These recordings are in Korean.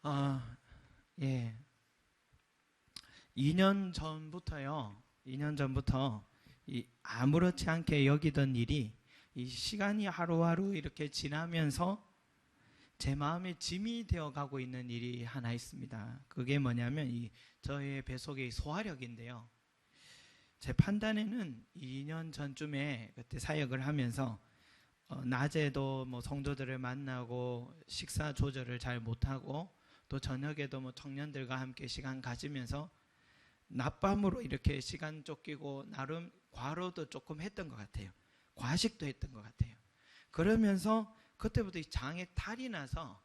아, 예. 2년 전부터요. 2년 전부터 이 아무렇지 않게 여기던 일이 이 시간이 하루하루 이렇게 지나면서 제 마음에 짐이 되어 가고 있는 일이 하나 있습니다. 그게 뭐냐면 이 저의 뱃속의 소화력인데요. 제 판단에는 2년 전쯤에 그때 사역을 하면서 낮에도 뭐 성도들을 만나고 식사 조절을 잘 못하고 또 저녁에도 뭐 청년들과 함께 시간 가지면서 낮밤으로 이렇게 시간 쫓기고 나름 과로도 조금 했던 것 같아요. 과식도 했던 것 같아요. 그러면서 그때부터 이 장에 탈이 나서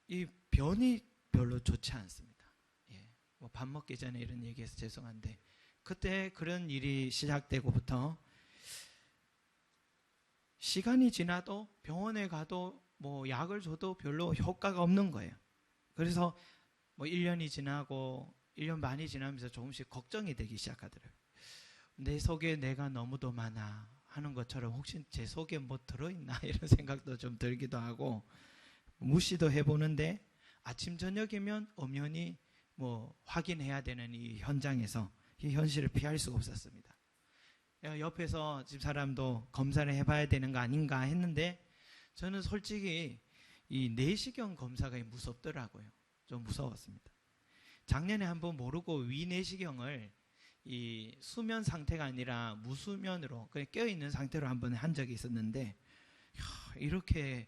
이 변이 별로 좋지 않습니다. 예, 뭐 밥 먹기 전에 이런 얘기해서 죄송한데 그때 그런 일이 시작되고부터 시간이 지나도 병원에 가도 뭐 약을 줘도 별로 효과가 없는 거예요. 그래서 뭐 1년이 지나고 1년 반이 지나면서 조금씩 걱정이 되기 시작하더라고요. 내 속에 내가 너무도 많아 하는 것처럼 혹시 제 속에 뭐 들어있나 이런 생각도 좀 들기도 하고 무시도 해보는데 아침 저녁이면 엄연히 뭐 확인해야 되는 이 현장에서 이 현실을 피할 수가 없었습니다. 옆에서 집 사람도 검사를 해봐야 되는 거 아닌가 했는데 저는 솔직히 이 내시경 검사가 무섭더라고요. 좀 무서웠습니다. 작년에 한번 모르고 위내시경을 이 수면 상태가 아니라 무수면으로 그냥 깨어있는 상태로 한번 한 적이 있었는데 이렇게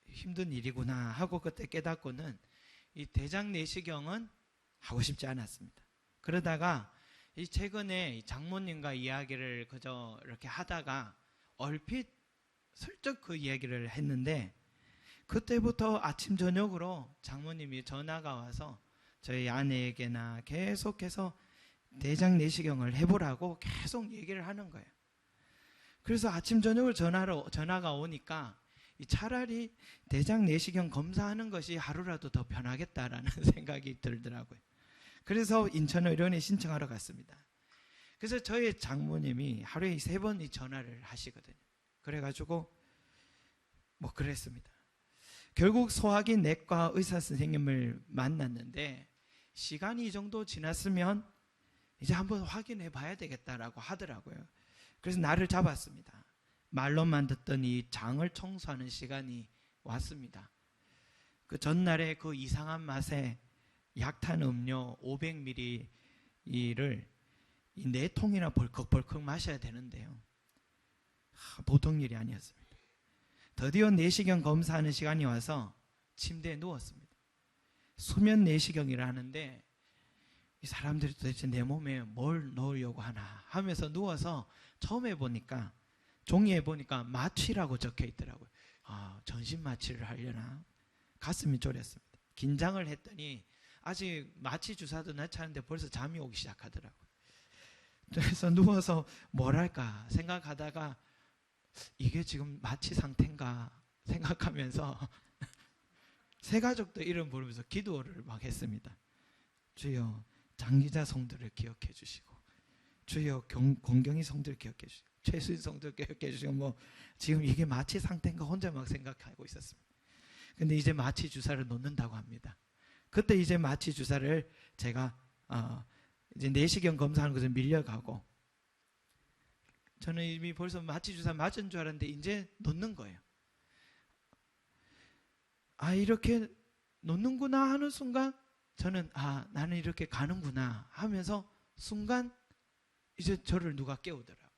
힘든 일이구나 하고 그때 깨닫고는 이 대장 내시경은 하고 싶지 않았습니다. 그러다가 이 최근에 장모님과 이야기를 그저 이렇게 하다가 얼핏 슬쩍 그 이야기를 했는데 그때부터 아침 저녁으로 장모님이 전화가 와서 저희 아내에게나 계속해서 대장 내시경을 해보라고 계속 얘기를 하는 거예요. 그래서 아침 저녁을 전화가 오니까 차라리 대장 내시경 검사하는 것이 하루라도 더 편하겠다라는 생각이 들더라고요. 그래서 인천의료원에 신청하러 갔습니다. 그래서 저희 장모님이 하루에 3번 전화를 하시거든요. 그래가지고 뭐 그랬습니다. 결국 소화기 내과 의사 선생님을 만났는데 시간이 이 정도 지났으면 이제 한번 확인해 봐야 되겠다라고 하더라고요. 그래서 날을 잡았습니다. 말로만 듣던 이 장을 청소하는 시간이 왔습니다. 그 전날에 그 이상한 맛에 약탄 음료 500ml를 4통이나 벌컥벌컥 마셔야 되는데요. 보통 일이 아니었습니다. 드디어 내시경 검사하는 시간이 와서 침대에 누웠습니다. 수면 내시경이라 하는데 이 사람들이 도대체 내 몸에 뭘 넣으려고 하나 하면서 누워서 처음에 보니까 종이에 보니까 마취라고 적혀 있더라고요. 아, 전신 마취를 하려나? 가슴이 졸였습니다. 긴장을 했더니 아직 마취 주사도 넣지 않은데 벌써 잠이 오기 시작하더라고요. 그래서 누워서 뭐랄까 생각하다가 이게 지금 마취 상태인가 생각하면서 새 가족도 이름 부르면서 기도를 막 했습니다. 주여 장기자 성도를 기억해 주시고 주여 공경이 성도를 기억해 주시고 최수인 성도를 기억해 주시고 뭐 지금 이게 마취 상태인가 혼자 막 생각하고 있었습니다. 근데 이제 마취 주사를 놓는다고 합니다. 그때 이제 마취 주사를 제가 이제 내시경 검사하는 것을 밀려가고 저는 이미 벌써 마취 주사 맞은 줄 알았는데 이제 놓는 거예요. 아, 이렇게 놓는구나 하는 순간 저는 나는 이렇게 가는구나 하면서 순간 이제 저를 누가 깨우더라고요.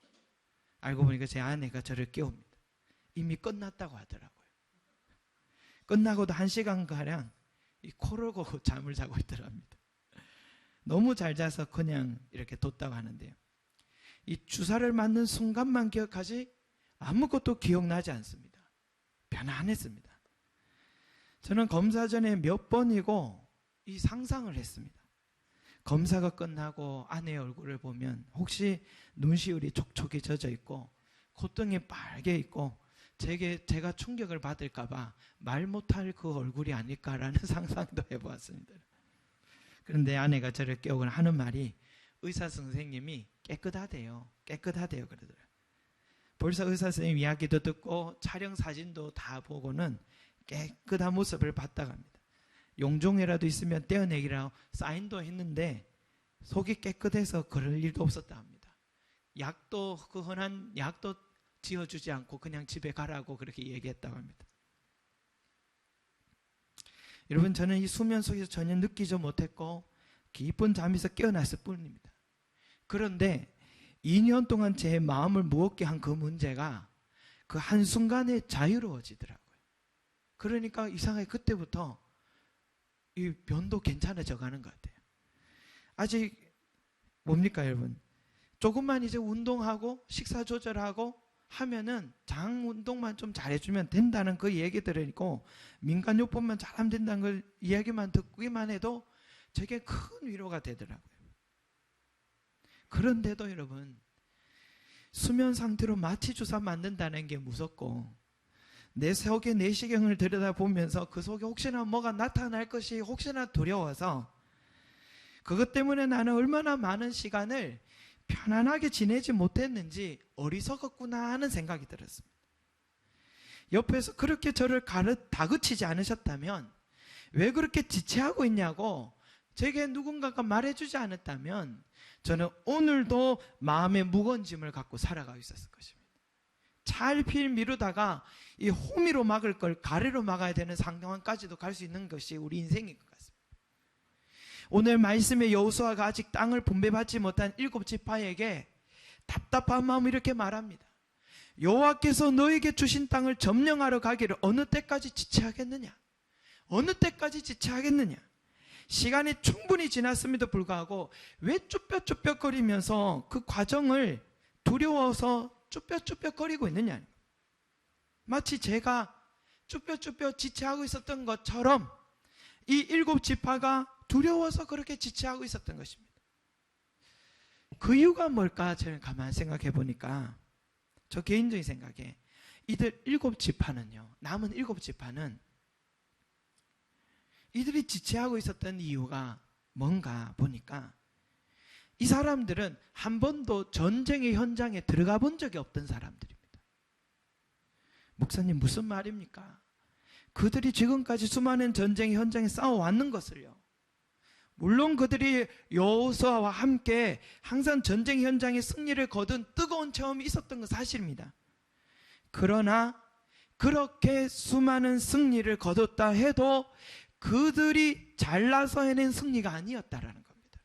알고 보니까 제 아내가 저를 깨웁니다. 이미 끝났다고 하더라고요. 끝나고도 1시간가량 이 코를 고고 잠을 자고 있더랍니다. 너무 잘 자서 그냥 이렇게 뒀다고 하는데요. 이 주사를 맞는 순간만 기억하지 아무것도 기억나지 않습니다. 편안했습니다. 저는 검사 전에 몇 번이고 이 상상을 했습니다. 검사가 끝나고 아내의 얼굴을 보면 혹시 눈시울이 촉촉이 젖어 있고 콧등이 빨개 있고 제가 충격을 받을까봐 말 못할 그 얼굴이 아닐까라는 상상도 해보았습니다. 그런데 아내가 저를 깨우거나 하는 말이 의사 선생님이 깨끗하대요. 깨끗하대요. 그러더라고요. 벌써 의사 선생님 이야기도 듣고 촬영 사진도 다 보고는 깨끗한 모습을 봤다고 합니다. 용종이라도 있으면 떼어내기라고 사인도 했는데 속이 깨끗해서 그럴 일도 없었다 합니다. 약도 그 흔한 약도 지어주지 않고 그냥 집에 가라고 그렇게 얘기했다고 합니다. 여러분, 저는 이 수면 속에서 전혀 느끼지 못했고 깊은 잠에서 깨어났을 뿐입니다. 그런데 2년 동안 제 마음을 무겁게 한 그 문제가 그 한순간에 자유로워지더라고요. 그러니까 이상하게 그때부터 이 변도 괜찮아져 가는 것 같아요. 아직 뭡니까 여러분? 조금만 이제 운동하고 식사 조절하고 하면은 장 운동만 좀 잘해주면 된다는 그 얘기 들으니까 민간요법만 잘하면 된다는 걸 이야기만 듣기만 해도 저게 큰 위로가 되더라고요. 그런데도 여러분, 수면 상태로 마취 주사 맞는다는 게 무섭고 내 속의 내시경을 들여다보면서 그 속에 혹시나 뭐가 나타날 것이 혹시나 두려워서 그것 때문에 나는 얼마나 많은 시간을 편안하게 지내지 못했는지 어리석었구나 하는 생각이 들었습니다. 옆에서 그렇게 저를 다그치지 않으셨다면, 왜 그렇게 지체하고 있냐고 제게 누군가가 말해주지 않았다면 저는 오늘도 마음의 무거운 짐을 갖고 살아가고 있었을 것입니다. 차일피일 미루다가 이 호미로 막을 걸 가래로 막아야 되는 상황까지도 갈 수 있는 것이 우리 인생인 것 같습니다. 오늘 말씀의 여호수아가 아직 땅을 분배받지 못한 7지파에게 답답한 마음을 이렇게 말합니다. 여호와께서 너에게 주신 땅을 점령하러 가기를 어느 때까지 지체하겠느냐? 어느 때까지 지체하겠느냐? 시간이 충분히 지났음에도 불구하고 왜 쭈뼛쭈뼛거리면서 그 과정을 두려워서 쭈뼛쭈뼛거리고 있느냐? 마치 제가 쭈뼛쭈뼛 지체하고 있었던 것처럼 이 7지파가 두려워서 그렇게 지체하고 있었던 것입니다. 그 이유가 뭘까? 저는 가만히 생각해 보니까 저 개인적인 생각에 이들 7지파는요, 남은 7지파는 이들이 지체하고 있었던 이유가 뭔가 보니까 이 사람들은 한 번도 전쟁의 현장에 들어가 본 적이 없던 사람들입니다. 목사님 무슨 말입니까? 그들이 지금까지 수많은 전쟁의 현장에 싸워왔는 것을요, 물론 그들이 여호수아와 함께 항상 전쟁 현장에 승리를 거둔 뜨거운 체험이 있었던 건 사실입니다. 그러나 그렇게 수많은 승리를 거뒀다 해도 그들이 잘나서 해낸 승리가 아니었다라는 겁니다.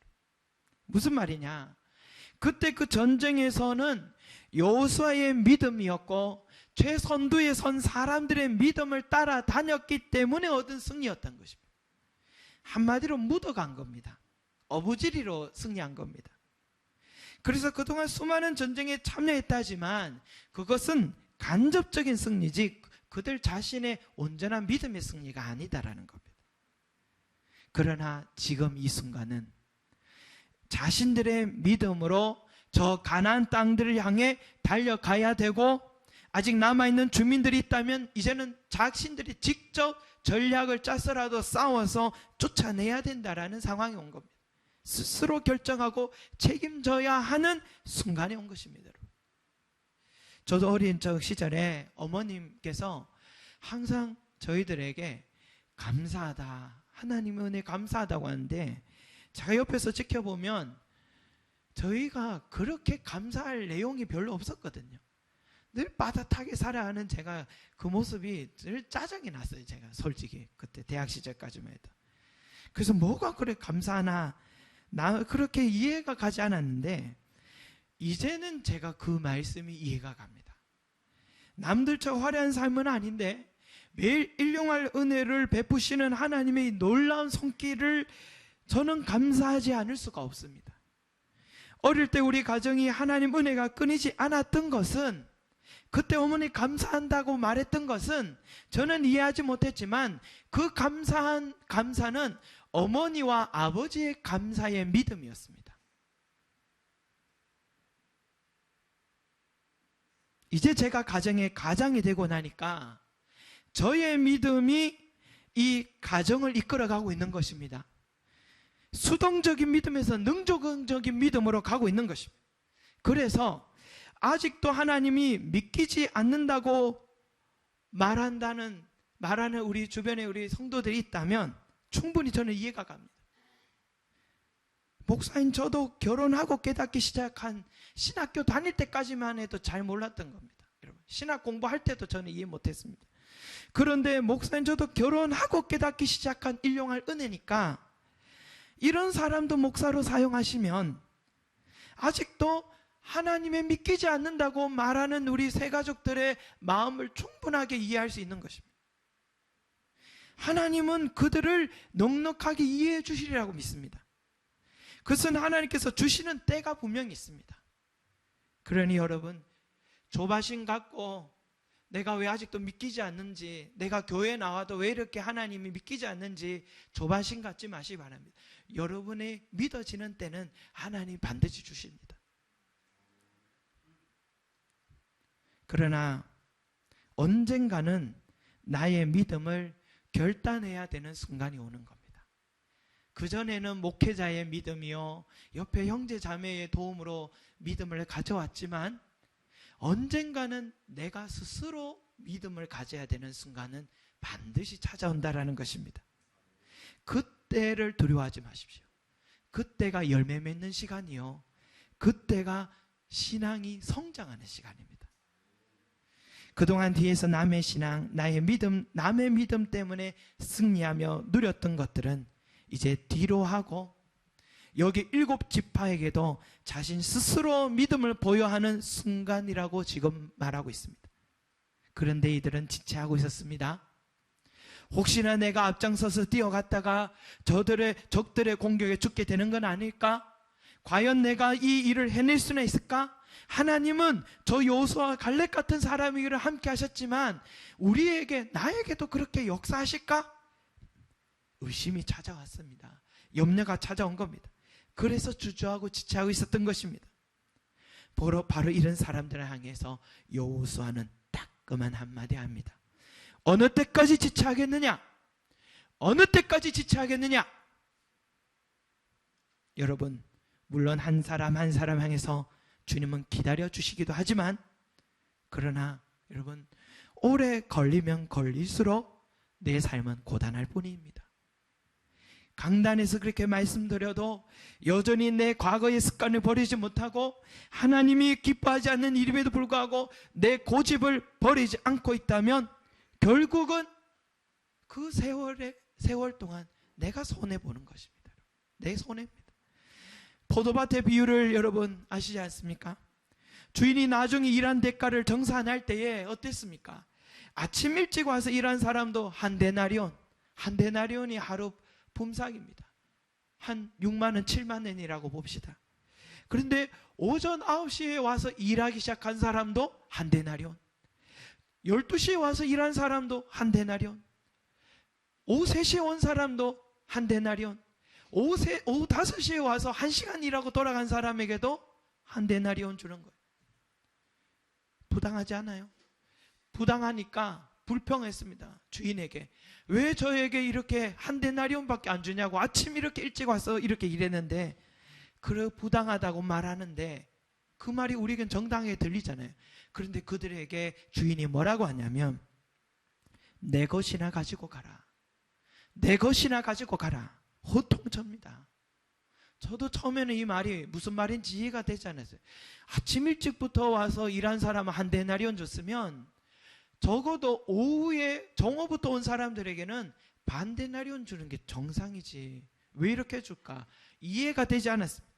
무슨 말이냐? 그때 그 전쟁에서는 여호수아의 믿음이었고 최선두에 선 사람들의 믿음을 따라다녔기 때문에 얻은 승리였던 것입니다. 한마디로 묻어간 겁니다. 어부지리로 승리한 겁니다. 그래서 그동안 수많은 전쟁에 참여했다지만 그것은 간접적인 승리지 그들 자신의 온전한 믿음의 승리가 아니다라는 겁니다. 그러나 지금 이 순간은 자신들의 믿음으로 저 가나안 땅들을 향해 달려가야 되고, 아직 남아있는 주민들이 있다면 이제는 자신들이 직접 전략을 짜서라도 싸워서 쫓아내야 된다라는 상황이 온 겁니다. 스스로 결정하고 책임져야 하는 순간이 온 것입니다. 저도 어린 적 시절에 어머님께서 항상 저희들에게 감사하다, 하나님의 은혜 감사하다고 하는데, 제가 옆에서 지켜보면 저희가 그렇게 감사할 내용이 별로 없었거든요. 늘 빠듯하게 살아가는 제가 그 모습이 늘 짜증이 났어요. 제가 솔직히 그때 대학 시절까지만 해도. 그래서 뭐가 그래 감사하나 나 그렇게 이해가 가지 않았는데, 이제는 제가 그 말씀이 이해가 갑니다. 남들처럼 화려한 삶은 아닌데 매일 일용할 은혜를 베푸시는 하나님의 놀라운 손길을 저는 감사하지 않을 수가 없습니다. 어릴 때 우리 가정이 하나님 은혜가 끊이지 않았던 것은, 그때 어머니 감사한다고 말했던 것은 저는 이해하지 못했지만 그 감사는 어머니와 아버지의 감사의 믿음이었습니다. 이제 제가 가장이 되고 나니까 저의 믿음이 이 가정을 이끌어가고 있는 것입니다. 수동적인 믿음에서 능동적인 믿음으로 가고 있는 것입니다. 그래서 아직도 하나님이 믿기지 않는다고 말하는 우리 주변에 우리 성도들이 있다면 충분히 저는 이해가 갑니다. 목사인 저도 결혼하고 깨닫기 시작한 신학교 다닐 때까지만 해도 잘 몰랐던 겁니다. 여러분, 신학 공부할 때도 저는 이해 못했습니다. 그런데 목사인 저도 결혼하고 깨닫기 시작한 일용할 은혜니까 이런 사람도 목사로 사용하시면 아직도 하나님의 믿기지 않는다고 말하는 우리 새가족들의 마음을 충분하게 이해할 수 있는 것입니다. 하나님은 그들을 넉넉하게 이해해 주시리라고 믿습니다. 그것은 하나님께서 주시는 때가 분명히 있습니다. 그러니 여러분, 조바심 갖고 내가 왜 아직도 믿기지 않는지, 내가 교회에 나와도 왜 이렇게 하나님이 믿기지 않는지 조바심 갖지 마시기 바랍니다. 여러분의 믿어지는 때는 하나님이 반드시 주십니다. 그러나 언젠가는 나의 믿음을 결단해야 되는 순간이 오는 겁니다. 그전에는 목회자의 믿음이요, 옆에 형제 자매의 도움으로 믿음을 가져왔지만 언젠가는 내가 스스로 믿음을 가져야 되는 순간은 반드시 찾아온다라는 것입니다. 그때를 두려워하지 마십시오. 그때가 열매 맺는 시간이요, 그때가 신앙이 성장하는 시간입니다. 그동안 뒤에서 남의 신앙, 나의 믿음, 남의 믿음 때문에 승리하며 누렸던 것들은 이제 뒤로 하고 여기 7지파에게도 자신 스스로 믿음을 보여하는 순간이라고 지금 말하고 있습니다. 그런데 이들은 지체하고 있었습니다. 혹시나 내가 앞장서서 뛰어갔다가 적들의 공격에 죽게 되는 건 아닐까? 과연 내가 이 일을 해낼 수는 있을까? 하나님은 저 여호수아와 갈렙 같은 사람이기를 함께 하셨지만 우리에게, 나에게도 그렇게 역사하실까? 의심이 찾아왔습니다. 염려가 찾아온 겁니다. 그래서 주저하고 지체하고 있었던 것입니다. 바로 이런 사람들을 향해서 여호수아는 따끔한 한마디 합니다. 어느 때까지 지체하겠느냐? 어느 때까지 지체하겠느냐? 여러분, 물론 한 사람 한 사람 향해서 주님은 기다려 주시기도 하지만, 그러나 여러분, 오래 걸리면 걸릴수록 내 삶은 고단할 뿐입니다. 강단에서 그렇게 말씀드려도 여전히 내 과거의 습관을 버리지 못하고 하나님이 기뻐하지 않는 일임에도 불구하고 내 고집을 버리지 않고 있다면 결국은 그 세월 동안 내가 손해보는 것입니다. 내 손해입니다. 포도밭의 비유를 여러분 아시지 않습니까? 주인이 나중에 일한 대가를 정산할 때에 어땠습니까? 아침 일찍 와서 일한 사람도 한 데나리온이 하루 품삯입니다. 한 6만 원, 7만 원이라고 봅시다. 그런데 오전 9시에 와서 일하기 시작한 사람도 한 데나리온, 12시에 와서 일한 사람도 한 데나리온, 오후 3시에 온 사람도 한 데나리온, 오후 5시에 와서 1시간 일하고 돌아간 사람에게도 한 데나리온 주는 거예요. 부당하지 않아요? 부당하니까 불평했습니다. 주인에게. 왜 저에게 이렇게 한 데나리온밖에 안 주냐고, 아침 이렇게 일찍 와서 이렇게 일했는데. 그래, 부당하다고 말하는데 그 말이 우리에겐 정당하게 들리잖아요. 그런데 그들에게 주인이 뭐라고 하냐면, 내 것이나 가지고 가라. 내 것이나 가지고 가라. 호통쳐입니다. 저도 처음에는 이 말이 무슨 말인지 이해가 되지 않았어요. 아침 일찍부터 와서 일한 사람은 한 데나리온 줬으면 적어도 오후에 정오부터 온 사람들에게는 반 데나리온 주는 게 정상이지, 왜 이렇게 줄까? 이해가 되지 않았습니다.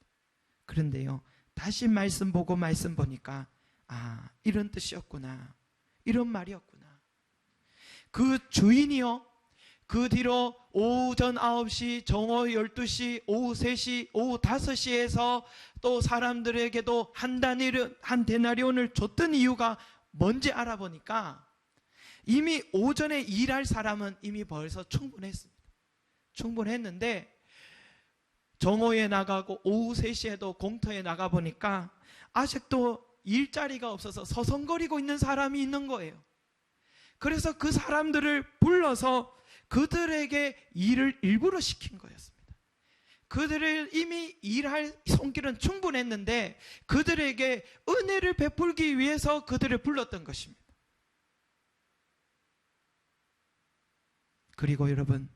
그런데요, 다시 말씀 보고 말씀 보니까 이런 뜻이었구나, 이런 말이었구나. 그 주인이요, 그 뒤로 오전 9시, 정오 12시, 오후 3시, 오후 5시에서 또 사람들에게도 한 데나리온을 줬던 이유가 뭔지 알아보니까 이미 오전에 일할 사람은 이미 벌써 충분했습니다. 충분했는데 정오에 나가고 오후 3시에도 공터에 나가보니까 아직도 일자리가 없어서 서성거리고 있는 사람이 있는 거예요. 그래서 그 사람들을 불러서 그들에게 일을 일부러 시킨 거였습니다. 그들을 이미 일할 손길은 충분했는데 그들에게 은혜를 베풀기 위해서 그들을 불렀던 것입니다. 그리고 여러분,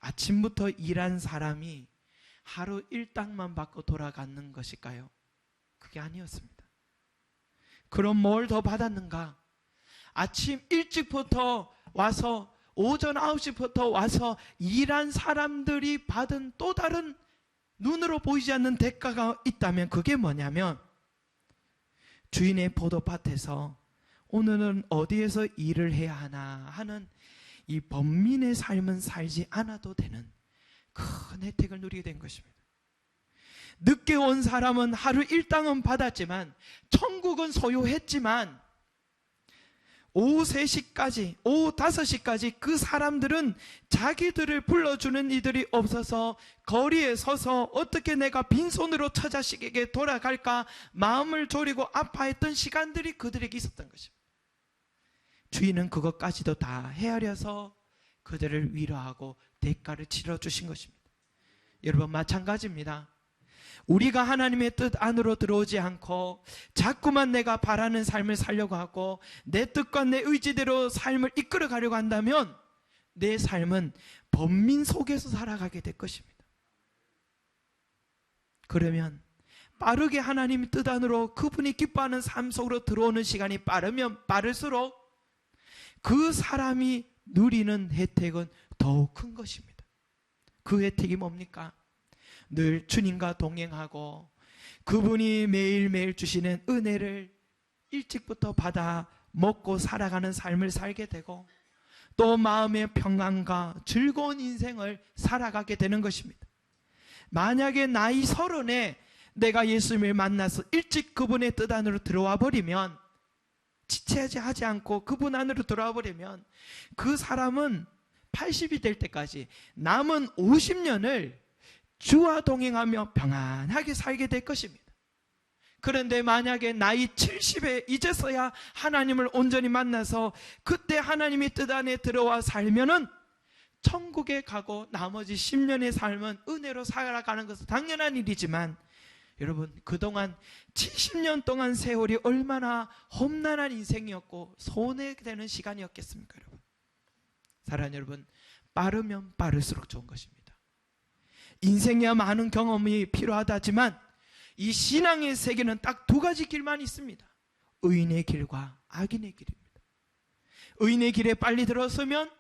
아침부터 일한 사람이 하루 일당만 받고 돌아가는 것일까요? 그게 아니었습니다. 그럼 뭘 더 받았는가? 아침 일찍부터 와서 오전 9시부터 와서 일한 사람들이 받은 또 다른 눈으로 보이지 않는 대가가 있다면 그게 뭐냐면, 주인의 포도밭에서 오늘은 어디에서 일을 해야 하나 하는 이 범민의 삶은 살지 않아도 되는 큰 혜택을 누리게 된 것입니다. 늦게 온 사람은 하루 일당은 받았지만, 천국은 소유했지만 오후 3시까지, 오후 5시까지 그 사람들은 자기들을 불러주는 이들이 없어서 거리에 서서 어떻게 내가 빈손으로 처자식에게 돌아갈까 마음을 졸이고 아파했던 시간들이 그들에게 있었던 것입니다. 주인은 그것까지도 다 헤아려서 그들을 위로하고 대가를 치러주신 것입니다. 여러분, 마찬가지입니다. 우리가 하나님의 뜻 안으로 들어오지 않고 자꾸만 내가 바라는 삶을 살려고 하고 내 뜻과 내 의지대로 삶을 이끌어 가려고 한다면 내 삶은 범민 속에서 살아가게 될 것입니다. 그러면 빠르게 하나님의 뜻 안으로 그분이 기뻐하는 삶 속으로 들어오는 시간이 빠르면 빠를수록 그 사람이 누리는 혜택은 더욱 큰 것입니다. 그 혜택이 뭡니까? 늘 주님과 동행하고 그분이 매일매일 주시는 은혜를 일찍부터 받아 먹고 살아가는 삶을 살게 되고 또 마음의 평안과 즐거운 인생을 살아가게 되는 것입니다. 만약에 나이 30에 내가 예수님을 만나서 일찍 그분의 뜻 안으로 들어와 버리면, 지체하지 하지 않고 그분 안으로 들어와 버리면 그 사람은 80이 될 때까지 남은 50년을 주와 동행하며 평안하게 살게 될 것입니다. 그런데 만약에 나이 70에 이제서야 하나님을 온전히 만나서 그때 하나님의 뜻 안에 들어와 살면은 천국에 가고 나머지 10년의 삶은 은혜로 살아가는 것은 당연한 일이지만, 여러분, 그동안 70년 동안 세월이 얼마나 험난한 인생이었고 손해되는 시간이었겠습니까? 여러분, 사랑하는 여러분, 빠르면 빠를수록 좋은 것입니다. 인생에 많은 경험이 필요하다지만 이 신앙의 세계는 딱 2가지 길만 있습니다. 의인의 길과 악인의 길입니다. 의인의 길에 빨리 들어서면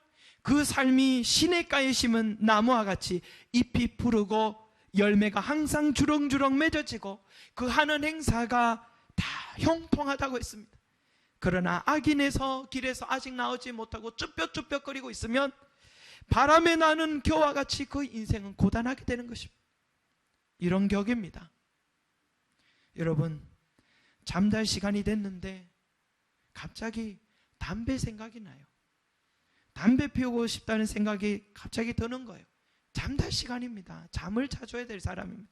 그 삶이 시냇가에 심은 나무와 같이 잎이 푸르고 열매가 항상 주렁주렁 맺어지고 그 하는 행사가 다 형통하다고 했습니다. 그러나 악인에서 길에서 아직 나오지 못하고 쭈뼛쭈뼛거리고 있으면 바람에 나는 겨와 같이 그 인생은 고단하게 되는 것입니다. 이런 격입니다. 여러분, 잠잘 시간이 됐는데 갑자기 담배 생각이 나요. 담배 피우고 싶다는 생각이 갑자기 드는 거예요. 잠잘 시간입니다. 잠을 자줘야 될 사람입니다.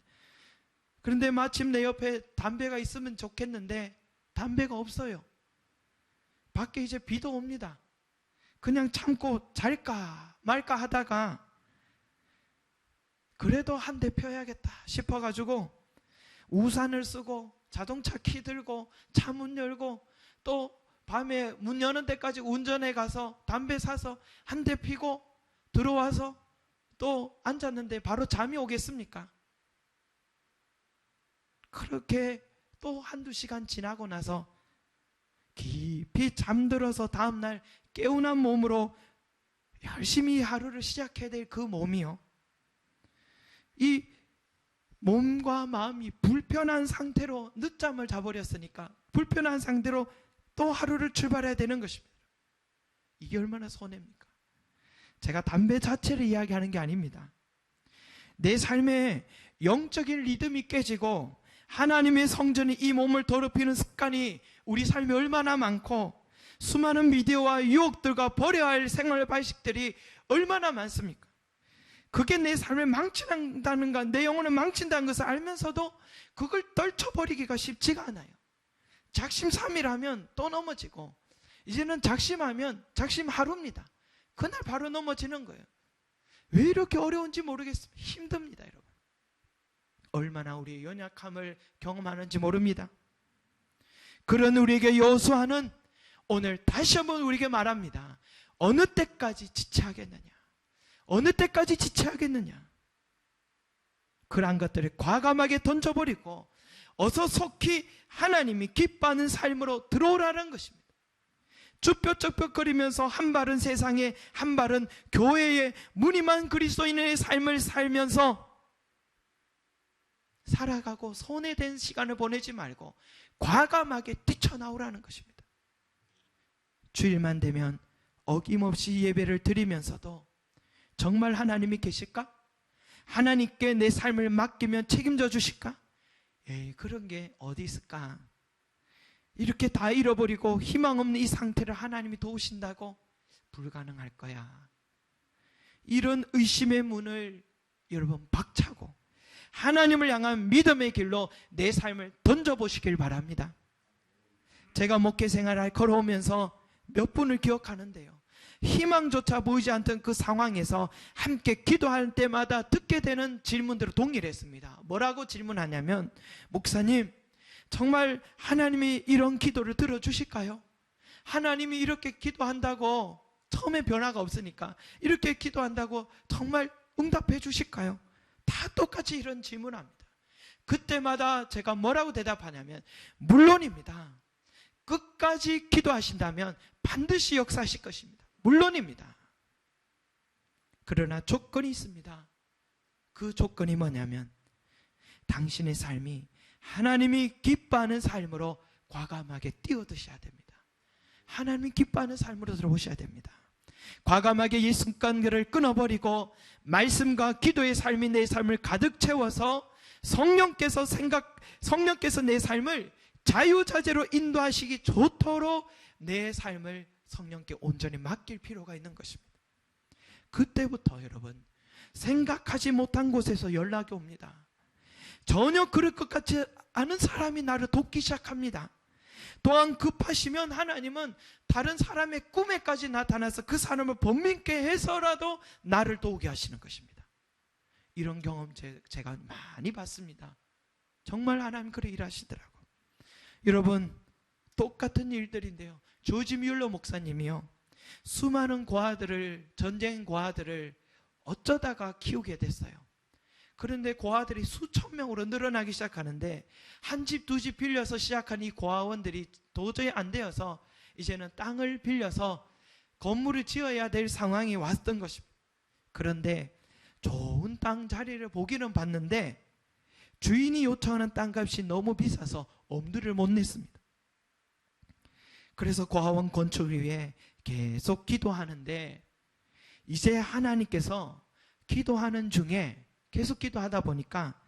그런데 마침 내 옆에 담배가 있으면 좋겠는데 담배가 없어요. 밖에 이제 비도 옵니다. 그냥 참고 잘까 말까 하다가 그래도 한 대 펴야겠다 싶어가지고 우산을 쓰고 자동차 키 들고 차 문 열고 또 밤에 문 여는 데까지 운전해 가서 담배 사서 한 대 피고 들어와서 또 앉았는데 바로 잠이 오겠습니까? 그렇게 또 1-2시간 지나고 나서 깊이 잠들어서 다음날 개운한 몸으로 열심히 하루를 시작해야 될 그 몸이요, 이 몸과 마음이 불편한 상태로 늦잠을 자버렸으니까 불편한 상태로 또 하루를 출발해야 되는 것입니다. 이게 얼마나 손해입니까? 제가 담배 자체를 이야기하는 게 아닙니다. 내 삶에 영적인 리듬이 깨지고 하나님의 성전이 이 몸을 더럽히는 습관이 우리 삶에 얼마나 많고 수많은 미디어와 유혹들과 버려야 할 생활 방식들이 얼마나 많습니까? 그게 내 삶을 망친다는 것, 내 영혼을 망친다는 것을 알면서도 그걸 떨쳐버리기가 쉽지가 않아요. 작심삼일하면 또 넘어지고 이제는 작심하면 작심 하루입니다. 그날 바로 넘어지는 거예요. 왜 이렇게 어려운지 모르겠습니다. 힘듭니다, 여러분. 얼마나 우리의 연약함을 경험하는지 모릅니다. 그런 우리에게 여호수아는 오늘 다시 한번 우리에게 말합니다. 어느 때까지 지체하겠느냐? 어느 때까지 지체하겠느냐? 그러한 것들을 과감하게 던져버리고 어서 속히 하나님이 기뻐하는 삶으로 들어오라는 것입니다. 쭈뼛쭈뼛거리면서 한 발은 세상에, 한 발은 교회에 무늬만 그리스도인의 삶을 살면서 살아가고 손해된 시간을 보내지 말고 과감하게 뛰쳐나오라는 것입니다. 주일만 되면 어김없이 예배를 드리면서도 정말 하나님이 계실까? 하나님께 내 삶을 맡기면 책임져 주실까? 에이, 그런 게 어디 있을까? 이렇게 다 잃어버리고 희망 없는 이 상태를 하나님이 도우신다고? 불가능할 거야. 이런 의심의 문을 여러분 박차고 하나님을 향한 믿음의 길로 내 삶을 던져보시길 바랍니다. 제가 목회 생활을 걸어오면서 몇 분을 기억하는데요, 희망조차 보이지 않던 그 상황에서 함께 기도할 때마다 듣게 되는 질문들을 동일했습니다. 뭐라고 질문하냐면, 목사님, 정말 하나님이 이런 기도를 들어주실까요? 하나님이 이렇게 기도한다고, 처음에 변화가 없으니까 이렇게 기도한다고 정말 응답해 주실까요? 다 똑같이 이런 질문합니다. 그때마다 제가 뭐라고 대답하냐면, 물론입니다. 끝까지 기도하신다면 반드시 역사하실 것입니다. 물론입니다. 그러나 조건이 있습니다. 그 조건이 뭐냐면, 당신의 삶이 하나님이 기뻐하는 삶으로 과감하게 뛰어드셔야 됩니다. 하나님이 기뻐하는 삶으로 들어오셔야 됩니다. 과감하게 이 습관들을 끊어버리고 말씀과 기도의 삶이 내 삶을 가득 채워서 성령께서 내 삶을 자유자재로 인도하시기 좋도록 내 삶을 성령께 온전히 맡길 필요가 있는 것입니다. 그때부터 여러분, 생각하지 못한 곳에서 연락이 옵니다. 전혀 그럴 것 같지 않은 사람이 나를 돕기 시작합니다. 또한 급하시면 하나님은 다른 사람의 꿈에까지 나타나서 그 사람을 번민케 해서라도 나를 도우게 하시는 것입니다. 이런 경험 제가 많이 봤습니다. 정말 하나님 그렇게 일하시더라고요. 여러분, 똑같은 일들인데요, 조지 뮬러 목사님이요, 수많은 전쟁 고아들을 어쩌다가 키우게 됐어요. 그런데 고아들이 수천 명으로 늘어나기 시작하는데, 한 집, 두 집 빌려서 시작한 이 고아원들이 도저히 안 되어서 이제는 땅을 빌려서 건물을 지어야 될 상황이 왔던 것입니다. 그런데 좋은 땅 자리를 보기는 봤는데 주인이 요청하는 땅값이 너무 비싸서 엄두를 못 냈습니다. 그래서 고아원 건축을 위해 계속 기도하는데, 이제 하나님께서 기도하는 중에 계속 기도하다 보니까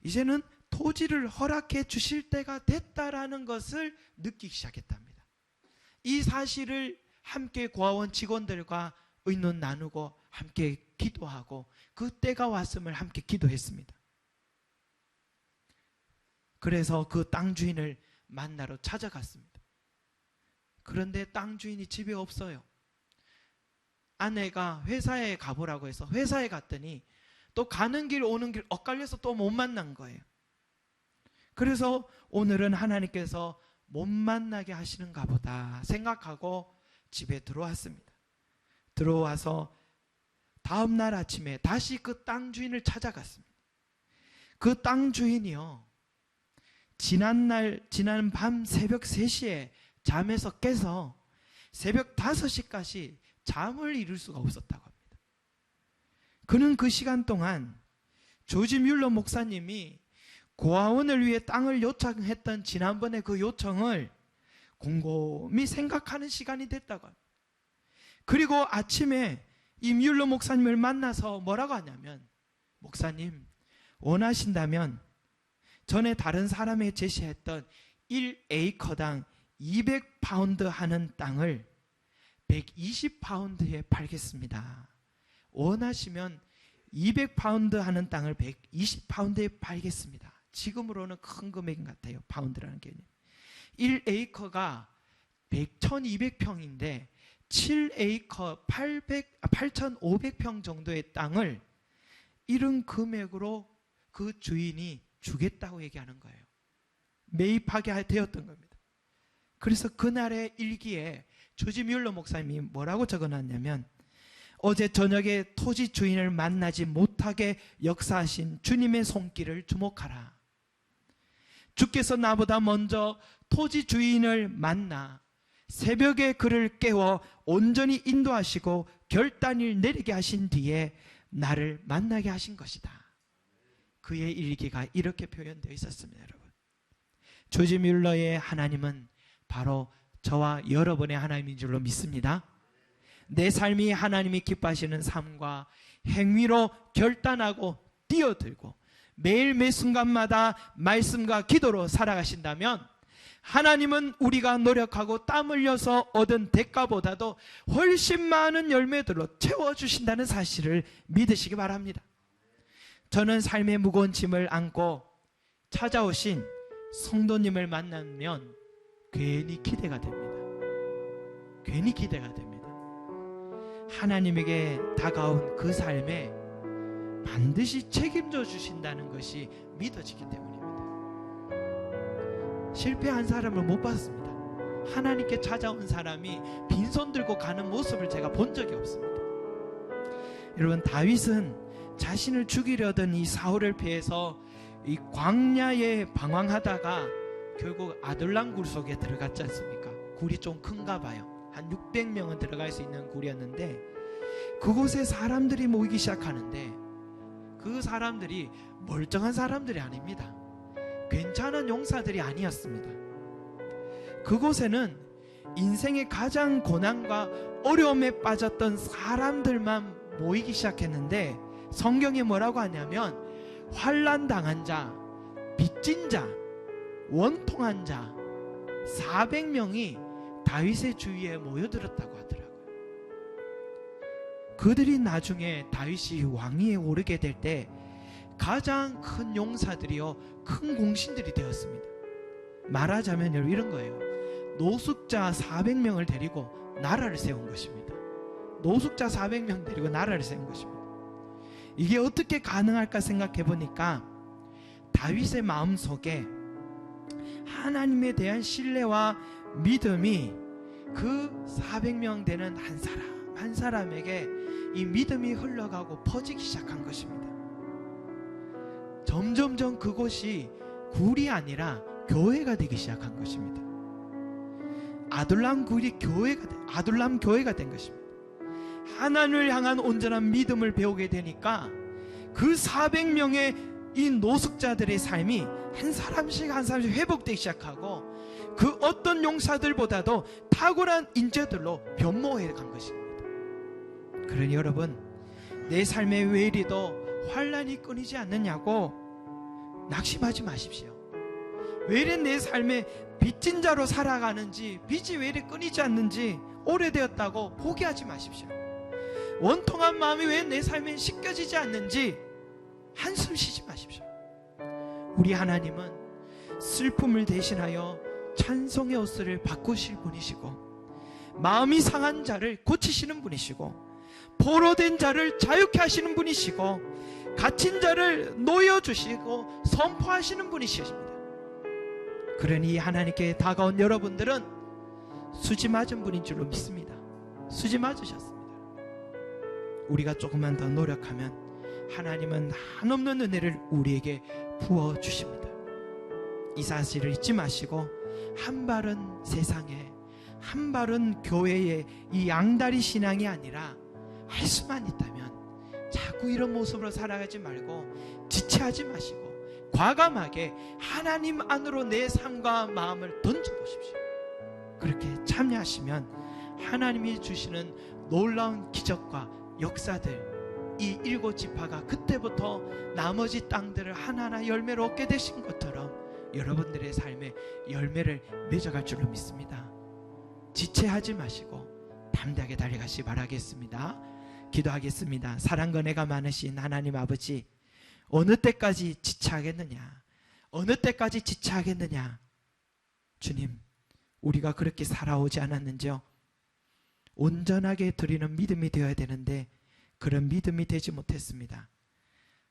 이제는 토지를 허락해 주실 때가 됐다라는 것을 느끼기 시작했답니다. 이 사실을 함께 고아원 직원들과 의논 나누고 함께 기도하고 그 때가 왔음을 함께 기도했습니다. 그래서 그 땅 주인을 만나러 찾아갔습니다. 그런데 땅 주인이 집에 없어요. 아내가 회사에 가보라고 해서 회사에 갔더니 또 가는 길 오는 길 엇갈려서 또 못 만난 거예요. 그래서 오늘은 하나님께서 못 만나게 하시는가 보다 생각하고 집에 들어왔습니다. 들어와서 다음 날 아침에 다시 그 땅 주인을 찾아갔습니다. 그 땅 주인이요, 지난 밤 새벽 3시에 잠에서 깨서 새벽 5시까지 잠을 이룰 수가 없었다고 합니다. 그는 그 시간 동안 조지 뮬러 목사님이 고아원을 위해 땅을 요청했던 지난번에 그 요청을 곰곰이 생각하는 시간이 됐다고 합니다. 그리고 아침에 이 뮬러 목사님을 만나서 뭐라고 하냐면, 목사님, 원하신다면 전에 다른 사람이 제시했던 1에이커당 200파운드 하는 땅을 120파운드에 팔겠습니다. 원하시면 200파운드 하는 땅을 120파운드에 팔겠습니다. 지금으로는 큰 금액인 것 같아요. 파운드라는 개념. 1에이커가 1200평인데 7에이커 8500평 정도의 땅을 이런 금액으로 그 주인이 주겠다고 얘기하는 거예요. 매입하게 되었던 겁니다. 그래서 그날의 일기에 조지 뮬러 목사님이 뭐라고 적어놨냐면, 어제 저녁에 토지 주인을 만나지 못하게 역사하신 주님의 손길을 주목하라. 주께서 나보다 먼저 토지 주인을 만나 새벽에 그를 깨워 온전히 인도하시고 결단을 내리게 하신 뒤에 나를 만나게 하신 것이다. 그의 일기가 이렇게 표현되어 있었습니다. 여러분, 조지 뮬러의 하나님은 바로 저와 여러분의 하나님인 줄로 믿습니다. 내 삶이 하나님이 기뻐하시는 삶과 행위로 결단하고 뛰어들고 매일 매 순간마다 말씀과 기도로 살아가신다면 하나님은 우리가 노력하고 땀 흘려서 얻은 대가보다도 훨씬 많은 열매들로 채워주신다는 사실을 믿으시기 바랍니다. 저는 삶의 무거운 짐을 안고 찾아오신 성도님을 만나면 괜히 기대가 됩니다. 괜히 기대가 됩니다. 하나님에게 다가온 그 삶에 반드시 책임져 주신다는 것이 믿어지기 때문입니다. 실패한 사람을 못 봤습니다. 하나님께 찾아온 사람이 빈손 들고 가는 모습을 제가 본 적이 없습니다. 여러분, 다윗은 자신을 죽이려던 이 사울을 피해서 이 광야에 방황하다가 결국 아둘람 굴 속에 들어갔지 않습니까? 굴이 좀 큰가 봐요. 한 600명은 들어갈 수 있는 굴이었는데 그곳에 사람들이 모이기 시작하는데 그 사람들이 멀쩡한 사람들이 아닙니다. 괜찮은 용사들이 아니었습니다. 그곳에는 인생의 가장 고난과 어려움에 빠졌던 사람들만 모이기 시작했는데 성경에 뭐라고 하냐면 환난 당한 자, 빚진 자, 원통한 자 400명이 다윗의 주위에 모여들었다고 하더라고요. 그들이 나중에 다윗이 왕위에 오르게 될 때 가장 큰 용사들이요, 큰 공신들이 되었습니다. 말하자면 이런 거예요. 노숙자 400명을 데리고 나라를 세운 것입니다. 노숙자 400명 데리고 나라를 세운 것입니다. 이게 어떻게 가능할까 생각해 보니까 다윗의 마음속에 하나님에 대한 신뢰와 믿음이 그 400명 되는 한 사람 한 사람에게 이 믿음이 흘러가고 퍼지기 시작한 것입니다. 점점점 그곳이 굴이 아니라 교회가 되기 시작한 것입니다. 아둘람 굴이 아둘람 교회가 된 것입니다. 하나님을 향한 온전한 믿음을 배우게 되니까 그 400명의 이 노숙자들의 삶이 한 사람씩 한 사람씩 회복되기 시작하고 그 어떤 용사들보다도 탁월한 인재들로 변모해 간 것입니다. 그러니 여러분, 내 삶에 왜 이리도 환난이 끊이지 않느냐고 낙심하지 마십시오. 왜 이리 내 삶에 빚진 자로 살아가는지, 빚이 왜 이리 끊이지 않는지 오래되었다고 포기하지 마십시오. 원통한 마음이 왜 내 삶에 씻겨지지 않는지 한숨 쉬지 마십시오. 우리 하나님은 슬픔을 대신하여 찬송의 옷을 바꾸실 분이시고 마음이 상한 자를 고치시는 분이시고 포로된 자를 자유케 하시는 분이시고 갇힌 자를 놓여주시고 선포하시는 분이십니다. 그러니 하나님께 다가온 여러분들은 수지 맞은 분인 줄로 믿습니다. 수지 맞으셨습니다. 우리가 조금만 더 노력하면 하나님은 한없는 은혜를 우리에게 부어주십니다. 이 사실을 잊지 마시고 한 발은 세상에, 한 발은 교회에, 이 양다리 신앙이 아니라 할 수만 있다면 자꾸 이런 모습으로 살아가지 말고 지체하지 마시고 과감하게 하나님 안으로 내 삶과 마음을 던져보십시오. 그렇게 참여하시면 하나님이 주시는 놀라운 기적과 역사들, 이 7지파가 그때부터 나머지 땅들을 하나하나 열매를 얻게 되신 것처럼 여러분들의 삶에 열매를 맺어갈 줄로 믿습니다. 지체하지 마시고 담대하게 달려가시 바라겠습니다. 기도하겠습니다. 사랑과 은혜가 많으신 하나님 아버지, 어느 때까지 지체하겠느냐, 어느 때까지 지체하겠느냐. 주님, 우리가 그렇게 살아오지 않았는지요? 온전하게 드리는 믿음이 되어야 되는데 그런 믿음이 되지 못했습니다.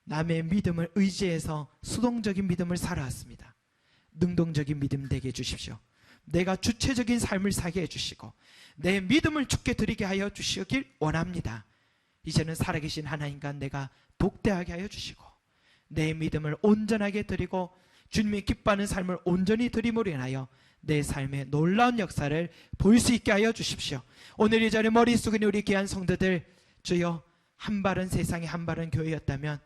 남의 믿음을 의지해서 수동적인 믿음을 살아왔습니다. 능동적인 믿음 되게 해주십시오. 내가 주체적인 삶을 살게 해주시고 내 믿음을 주께 드리게 하여 주시길 원합니다. 이제는 살아계신 하나님과 내가 독대하게 하여 주시고 내 믿음을 온전하게 드리고 주님이 기뻐하는 삶을 온전히 드림으로 인하여 내 삶에 놀라운 역사를 볼 수 있게 하여 주십시오. 오늘 이 자리에 머리 숙이는 우리 귀한 성도들, 주여, 한 발은 세상에 한 발은 교회였다면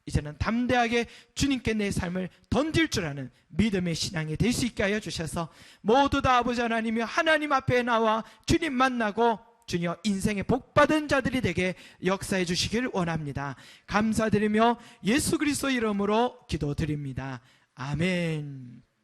이제는 담대하게 주님께 내 삶을 던질 줄 아는 믿음의 신앙이 될 수 있게 하여 주셔서 모두 다 아버지 하나님이 하나님 앞에 나와 주님 만나고 주여 인생의 복받은 자들이 되게 역사해 주시길 원합니다. 감사드리며 예수 그리스도 이름으로 기도드립니다. 아멘.